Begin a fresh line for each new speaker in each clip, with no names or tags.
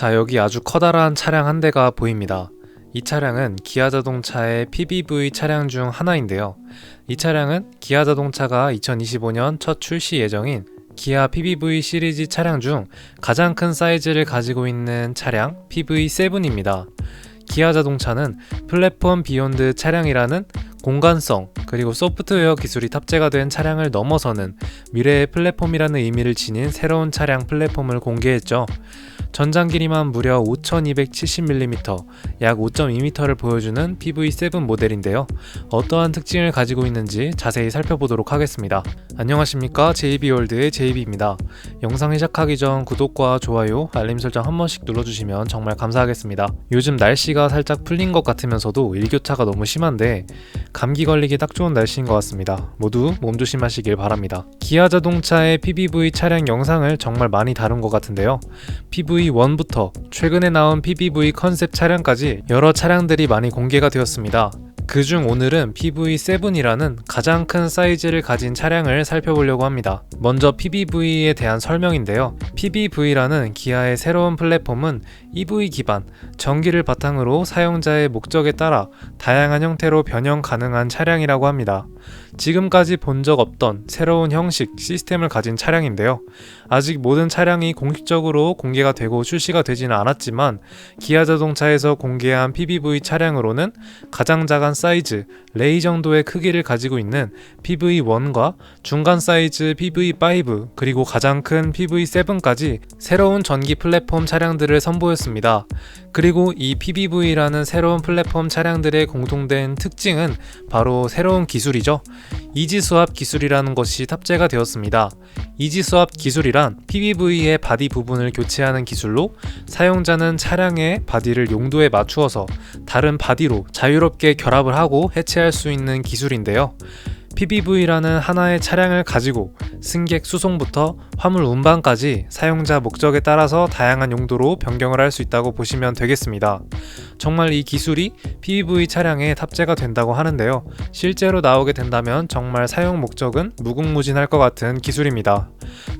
자, 여기 아주 커다란 차량 한 대가 보입니다. 이 차량은 기아자동차의 PBV 차량 중 하나인데요. 이 차량은 기아자동차가 2025년 첫 출시 예정인 기아 PBV 시리즈 차량 중 가장 큰 사이즈를 가지고 있는 차량 PV7입니다. 기아자동차는 플랫폼 비욘드 차량이라는 공간성 그리고 소프트웨어 기술이 탑재가 된 차량을 넘어서는 미래의 플랫폼이라는 의미를 지닌 새로운 차량 플랫폼을 공개했죠. 전장 길이만 무려 5270mm, 약 5.2m를 보여주는 PV7 모델인데요. 어떠한 특징을 가지고 있는지 자세히 살펴보도록 하겠습니다. 안녕하십니까, JB월드의 JB입니다. 영상 시작하기 전 구독과 좋아요, 알림 설정 한 번씩 눌러주시면 정말 감사하겠습니다. 요즘 날씨가 살짝 풀린 것 같으면서도 일교차가 너무 심한데 감기 걸리기 딱 좋은 날씨인 것 같습니다. 모두 몸 조심하시길 바랍니다. 기아자동차의 PBV 차량 영상을 정말 많이 다룬 것 같은데요. PV1부터 최근에 나온 PBV 컨셉 차량까지 여러 차량들이 많이 공개가 되었습니다. 그중 오늘은 PV7이라는 가장 큰 사이즈를 가진 차량을 살펴보려고 합니다. 먼저 PBV에 대한 설명인데요. PBV라는 기아의 새로운 플랫폼은 EV 기반, 전기를 바탕으로 사용자의 목적에 따라 다양한 형태로 변형 가능한 차량이라고 합니다. 지금까지 본 적 없던 새로운 형식, 시스템을 가진 차량인데요. 아직 모든 차량이 공식적으로 공개가 되고 출시가 되지는 않았지만 기아자동차에서 공개한 PBV 차량으로는 가장 작은 사이즈, 레이 정도의 크기를 가지고 있는 PV1과 중간 사이즈 PV5 그리고 가장 큰 PV7까지 새로운 전기 플랫폼 차량들을 선보였습니다. 그리고 이 PBV라는 새로운 플랫폼 차량들의 공통된 특징은 바로 새로운 기술이죠. 이지스왑 기술이라는 것이 탑재가 되었습니다. 이지스왑 기술이란 PBV의 바디 부분을 교체하는 기술로 사용자는 차량의 바디를 용도에 맞추어서 다른 바디로 자유롭게 결합을 하고 해체할 수 있는 기술인데요. PBV라는 하나의 차량을 가지고 승객 수송부터 화물 운반까지 사용자 목적에 따라서 다양한 용도로 변경을 할 수 있다고 보시면 되겠습니다. 정말 이 기술이 PBV 차량에 탑재가 된다고 하는데요. 실제로 나오게 된다면 정말 사용 목적은 무궁무진할 것 같은 기술입니다.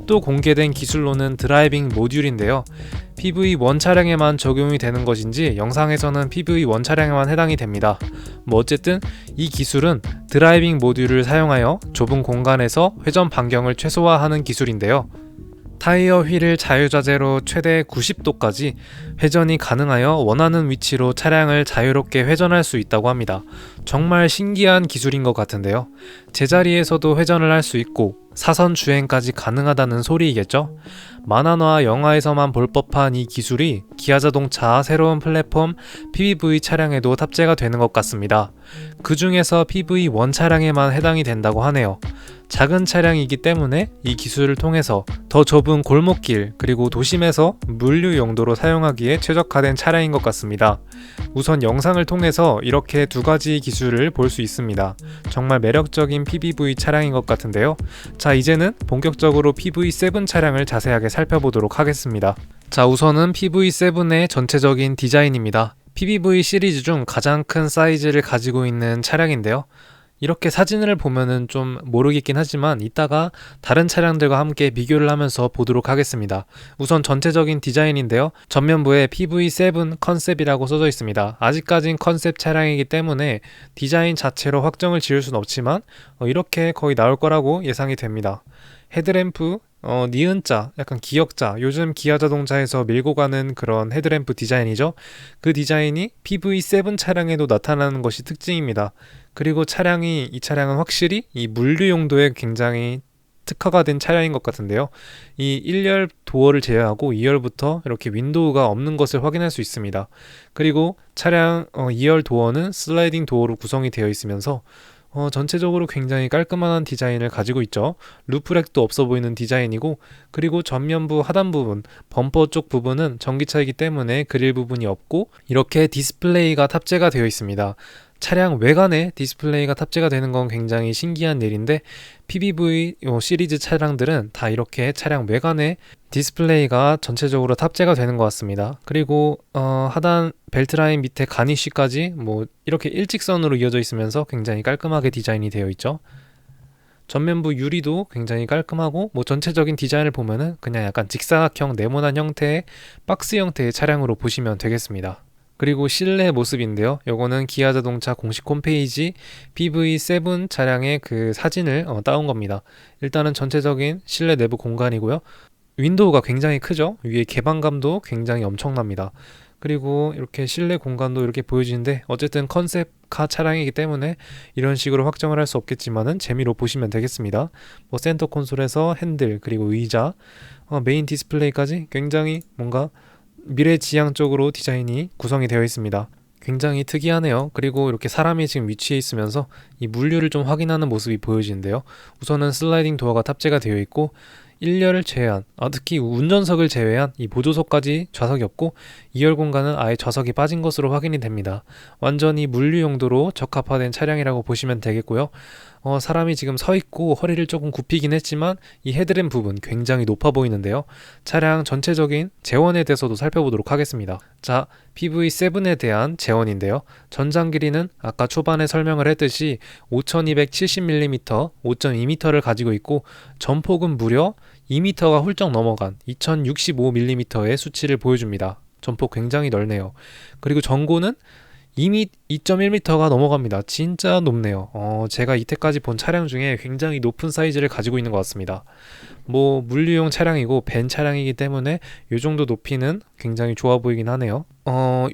또 공개된 기술로는 드라이빙 모듈인데요. PV1 차량에만 적용이 되는 것인지 영상에서는 PV1 차량에만 해당이 됩니다. 어쨌든 이 기술은 드라이빙 모듈을 사용하여 좁은 공간에서 회전 반경을 최소화하는 기술인데요. 타이어 휠을 자유자재로 최대 90도까지 회전이 가능하여 원하는 위치로 차량을 자유롭게 회전할 수 있다고 합니다. 정말 신기한 기술인 것 같은데요. 제자리에서도 회전을 할 수 있고 사선 주행까지 가능하다는 소리이겠죠? 만화나 영화에서만 볼 법한 이 기술이 기아자동차 새로운 플랫폼 PBV 차량에도 탑재가 되는 것 같습니다. 그 중에서 PV1 차량에만 해당이 된다고 하네요. 작은 차량이기 때문에 이 기술을 통해서 더 좁은 골목길 그리고 도심에서 물류 용도로 사용하기에 최적화된 차량인 것 같습니다. 우선 영상을 통해서 이렇게 두 가지 기술을 볼 수 있습니다. 정말 매력적인 PBV 차량인 것 같은데요. 자, 이제는 본격적으로 PV7 차량을 자세하게 살펴보도록 하겠습니다. 자, 우선은 PV7의 전체적인 디자인입니다. PBV 시리즈 중 가장 큰 사이즈를 가지고 있는 차량인데요. 이렇게 사진을 보면은 좀 모르겠긴 하지만 이따가 다른 차량들과 함께 비교를 하면서 보도록 하겠습니다. 우선 전체적인 디자인인데요. 전면부에 PV7 컨셉이라고 써져 있습니다. 아직까진 컨셉 차량이기 때문에 디자인 자체로 확정을 지을 수는 없지만 이렇게 거의 나올 거라고 예상이 됩니다. 헤드램프, 니은자, 약간 기역자, 요즘 기아자동차에서 밀고 가는 그런 헤드램프 디자인이죠. 그 디자인이 PV7 차량에도 나타나는 것이 특징입니다. 그리고 이 차량은 확실히 이 물류 용도에 굉장히 특화가 된 차량인 것 같은데요. 이 1열 도어를 제외하고 2열부터 이렇게 윈도우가 없는 것을 확인할 수 있습니다. 그리고 차량 2열 도어는 슬라이딩 도어로 구성이 되어 있으면서 전체적으로 굉장히 깔끔한 디자인을 가지고 있죠. 루프렉도 없어 보이는 디자인이고, 그리고 전면부 하단 부분, 범퍼 쪽 부분은 전기차이기 때문에 그릴 부분이 없고 이렇게 디스플레이가 탑재가 되어 있습니다. 차량 외관에 디스플레이가 탑재가 되는 건 굉장히 신기한 일인데 PBV 시리즈 차량들은 다 이렇게 차량 외관에 디스플레이가 전체적으로 탑재가 되는 것 같습니다. 그리고 하단 벨트라인 밑에 가니쉬까지 이렇게 일직선으로 이어져 있으면서 굉장히 깔끔하게 디자인이 되어 있죠. 전면부 유리도 굉장히 깔끔하고 뭐 전체적인 디자인을 보면은 그냥 약간 직사각형 네모난 형태의 박스 형태의 차량으로 보시면 되겠습니다. 그리고 실내 모습인데요. 요거는 기아 자동차 공식 홈페이지 PV7 차량의 그 사진을 따온 겁니다. 일단은 전체적인 실내 내부 공간이고요. 윈도우가 굉장히 크죠. 위에 개방감도 굉장히 엄청납니다. 그리고 이렇게 실내 공간도 이렇게 보여지는데 어쨌든 컨셉카 차량이기 때문에 이런 식으로 확정을 할 수 없겠지만은 재미로 보시면 되겠습니다. 뭐 센터 콘솔에서 핸들 그리고 의자, 메인 디스플레이까지 굉장히 뭔가 미래지향적으로 디자인이 구성이 되어 있습니다. 굉장히 특이하네요. 그리고 이렇게 사람이 지금 위치해 있으면서 이 물류를 좀 확인하는 모습이 보여지는데요. 우선은 슬라이딩 도어가 탑재가 되어 있고 1열을 제외한, 특히 운전석을 제외한 이 보조석까지 좌석이 없고 2열 공간은 아예 좌석이 빠진 것으로 확인이 됩니다. 완전히 물류 용도로 적합화된 차량이라고 보시면 되겠고요. 사람이 지금 서 있고 허리를 조금 굽히긴 했지만 이 헤드램 부분 굉장히 높아 보이는데요. 차량 전체적인 재원에 대해서도 살펴보도록 하겠습니다. 자, PV7에 대한 재원인데요. 전장 길이는 아까 초반에 설명을 했듯이 5270mm, 5.2m를 가지고 있고 전폭은 무려 2m가 훌쩍 넘어간 2065mm의 수치를 보여줍니다. 전폭 굉장히 넓네요. 그리고 전고는 이미 2.1m가 넘어갑니다. 진짜 높네요. 제가 이때까지 본 차량 중에 굉장히 높은 사이즈를 가지고 있는 것 같습니다. 뭐 물류용 차량이고 벤 차량이기 때문에 이 정도 높이는 굉장히 좋아 보이긴 하네요.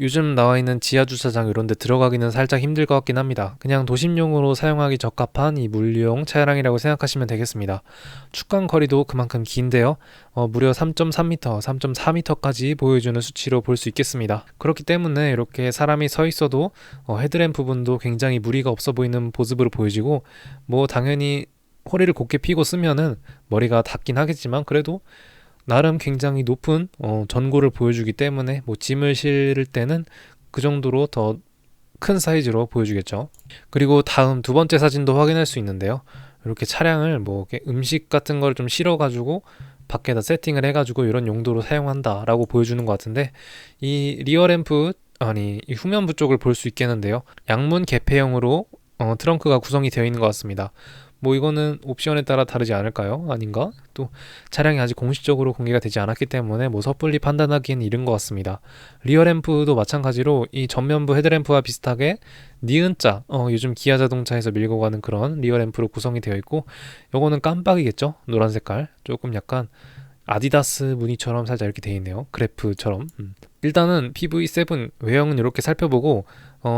요즘 나와 있는 지하 주차장 이런 데 들어가기는 살짝 힘들 것 같긴 합니다. 그냥 도심용으로 사용하기 적합한 이 물류용 차량이라고 생각하시면 되겠습니다. 축간 거리도 그만큼 긴데요. 무려 3.3m, 3.4m까지 보여주는 수치로 볼 수 있겠습니다. 그렇기 때문에 이렇게 사람이 서 있어도 헤드램프 부분도 굉장히 무리가 없어 보이는 모습으로 보여지고, 뭐 당연히 허리를 곧게 펴고 쓰면은 머리가 닿긴 하겠지만 그래도 나름 굉장히 높은 전고를 보여주기 때문에 뭐 짐을 실을 때는 그 정도로 더 큰 사이즈로 보여주겠죠. 그리고 다음 두 번째 사진도 확인할 수 있는데요. 이렇게 차량을 뭐 이렇게 음식 같은 걸 좀 실어가지고 밖에다 세팅을 해가지고 이런 용도로 사용한다라고 보여주는 것 같은데, 이 리어램프 이 후면부 쪽을 볼 수 있겠는데요. 양문 개폐형으로 트렁크가 구성이 되어 있는 것 같습니다. 뭐 이거는 옵션에 따라 다르지 않을까요? 아닌가? 또 차량이 아직 공식적으로 공개가 되지 않았기 때문에 뭐 섣불리 판단하기엔 이른 것 같습니다. 리어램프도 마찬가지로 이 전면부 헤드램프와 비슷하게 니은자, 요즘 기아 자동차에서 밀고 가는 그런 리어램프로 구성이 되어 있고, 요거는 깜빡이겠죠? 노란 색깔. 조금 약간 아디다스 무늬처럼 살짝 이렇게 되어 있네요. 그래프처럼. 일단은 PV7 외형은 이렇게 살펴보고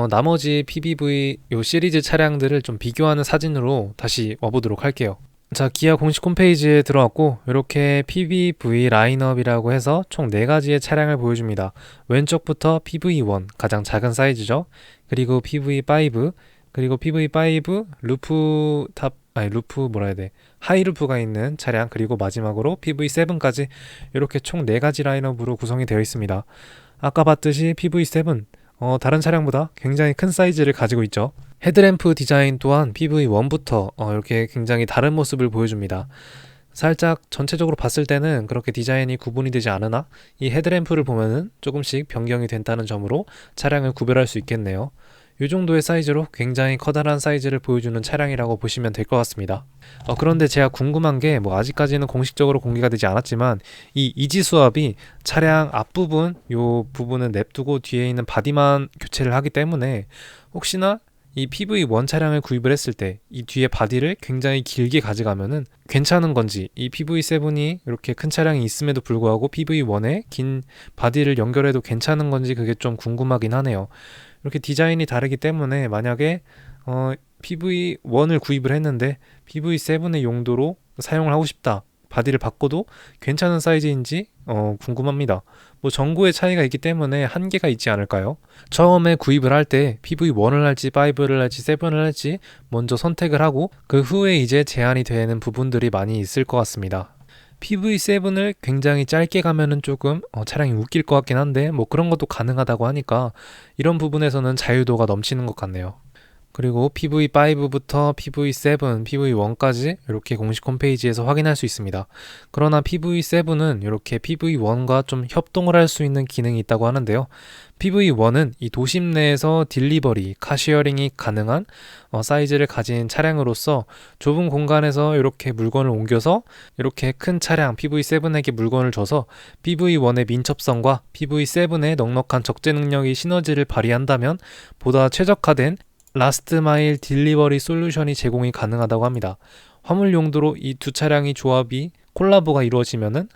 나머지 PBV 요 시리즈 차량들을 좀 비교하는 사진으로 다시 와보도록 할게요. 자, 기아 공식 홈페이지에 들어왔고 이렇게 PBV 라인업이라고 해서 총 4가지의 차량을 보여줍니다. 왼쪽부터 PV1 가장 작은 사이즈죠. 그리고 PV5, 그리고 PV5 하이루프가 있는 차량, 그리고 마지막으로 PV7까지 이렇게 총 4가지 라인업으로 구성이 되어 있습니다. 아까 봤듯이 PV7 다른 차량보다 굉장히 큰 사이즈를 가지고 있죠. 헤드램프 디자인 또한 PV1부터 이렇게 굉장히 다른 모습을 보여줍니다. 살짝 전체적으로 봤을 때는 그렇게 디자인이 구분이 되지 않으나 이 헤드램프를 보면은 조금씩 변경이 된다는 점으로 차량을 구별할 수 있겠네요. 이 정도의 사이즈로 굉장히 커다란 사이즈를 보여주는 차량이라고 보시면 될 것 같습니다. 그런데 제가 궁금한 게, 뭐 아직까지는 공식적으로 공개가 되지 않았지만 이 이지수압이 차량 앞부분 요 부분은 냅두고 뒤에 있는 바디만 교체를 하기 때문에 혹시나 이 PV1 차량을 구입을 했을 때 이 뒤에 바디를 굉장히 길게 가져가면은 괜찮은 건지, 이 PV7이 이렇게 큰 차량이 있음에도 불구하고 PV1에 긴 바디를 연결해도 괜찮은 건지 그게 좀 궁금하긴 하네요. 이렇게 디자인이 다르기 때문에 만약에 PV1을 구입을 했는데 PV7의 용도로 사용을 하고 싶다, 바디를 바꿔도 괜찮은 사이즈인지 궁금합니다. 뭐 전고의 차이가 있기 때문에 한계가 있지 않을까요? 처음에 구입을 할 때 PV1을 할지 5를 할지 7을 할지 먼저 선택을 하고 그 후에 이제 제한이 되는 부분들이 많이 있을 것 같습니다. PV7을 굉장히 짧게 가면은 조금 차량이 웃길 것 같긴 한데 뭐 그런 것도 가능하다고 하니까 이런 부분에서는 자유도가 넘치는 것 같네요. 그리고 PV5부터 PV7, PV1까지 이렇게 공식 홈페이지에서 확인할 수 있습니다. 그러나 PV7은 이렇게 PV1과 좀 협동을 할 수 있는 기능이 있다고 하는데요. PV1은 이 도심 내에서 딜리버리, 카시어링이 가능한 사이즈를 가진 차량으로서 좁은 공간에서 이렇게 물건을 옮겨서 이렇게 큰 차량 PV7에게 물건을 줘서 PV1의 민첩성과 PV7의 넉넉한 적재 능력이 시너지를 발휘한다면 보다 최적화된 라스트 마일 딜리버리 솔루션이 제공이 가능하다고 합니다. 화물 용도로 이 두 차량이 조합이 콜라보가 이루어지면은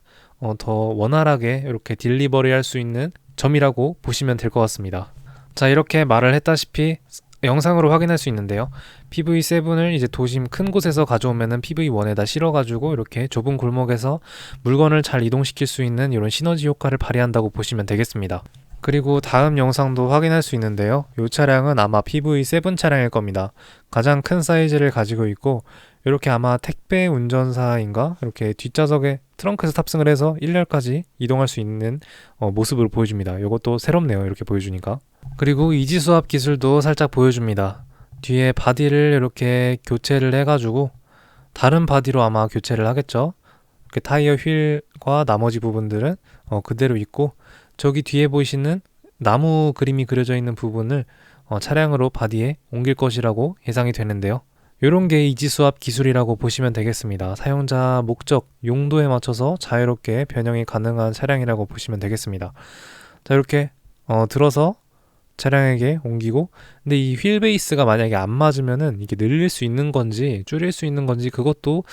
더 원활하게 이렇게 딜리버리 할 수 있는 점이라고 보시면 될 것 같습니다. 자, 이렇게 말을 했다시피 영상으로 확인할 수 있는데요. PV7을 이제 도심 큰 곳에서 가져오면은 PV1에다 실어가지고 이렇게 좁은 골목에서 물건을 잘 이동시킬 수 있는 이런 시너지 효과를 발휘한다고 보시면 되겠습니다. 그리고 다음 영상도 확인할 수 있는데요. 이 차량은 아마 PV7 차량일 겁니다. 가장 큰 사이즈를 가지고 있고 이렇게 아마 택배 운전사인가 이렇게 뒷좌석에 트렁크에서 탑승을 해서 1열까지 이동할 수 있는 모습을 보여줍니다. 이것도 새롭네요. 이렇게 보여주니까. 그리고 이지수압 기술도 살짝 보여줍니다. 뒤에 바디를 이렇게 교체를 해가지고 다른 바디로 아마 교체를 하겠죠. 이렇게 타이어 휠과 나머지 부분들은 그대로 있고 저기 뒤에 보이시는 나무 그림이 그려져 있는 부분을 차량으로 바디에 옮길 것이라고 예상이 되는데요. 이런 게 이지수압 기술이라고 보시면 되겠습니다. 사용자 목적, 용도에 맞춰서 자유롭게 변형이 가능한 차량이라고 보시면 되겠습니다. 자, 이렇게 들어서 차량에게 옮기고, 근데 이 휠 베이스가 만약에 안 맞으면은 이게 늘릴 수 있는 건지 줄일 수 있는 건지 그것도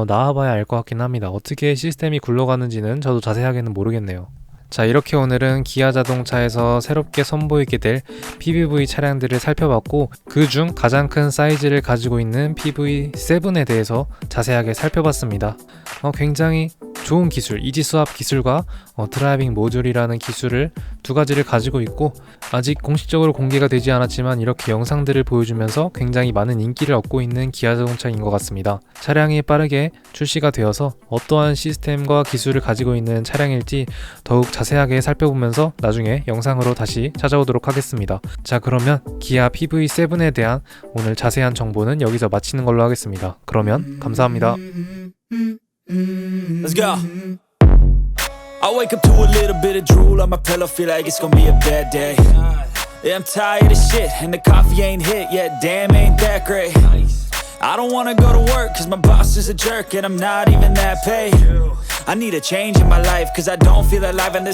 나와봐야 알 것 같긴 합니다. 어떻게 시스템이 굴러가는지는 저도 자세하게는 모르겠네요. 자, 이렇게 오늘은 기아 자동차에서 새롭게 선보이게 될 PBV 차량들을 살펴봤고 그 중 가장 큰 사이즈를 가지고 있는 PV7에 대해서 자세하게 살펴봤습니다. 굉장히 좋은 기술, 이지수압 기술과 드라이빙 모듈이라는 기술을 두 가지를 가지고 있고 아직 공식적으로 공개가 되지 않았지만 이렇게 영상들을 보여주면서 굉장히 많은 인기를 얻고 있는 기아 자동차인 것 같습니다. 차량이 빠르게 출시가 되어서 어떠한 시스템과 기술을 가지고 있는 차량일지 더욱 자세하게 살펴보면서 나중에 영상으로 다시 찾아오도록 하겠습니다. 자, 그러면 기아 PV7에 대한 오늘 자세한 정보는 여기서 마치는 걸로 하겠습니다. 그러면 감사합니다.
Let's go. I wake up to a little bit of drool on my pillow, feel like it's gonna be a bad day. Yeah, I'm tired of shit, and the coffee ain't hit yet, damn, ain't that great. I don't wanna go to work, cause my boss is a jerk, and I'm not even that paid. I need a change in my life, cause I don't feel alive, and there's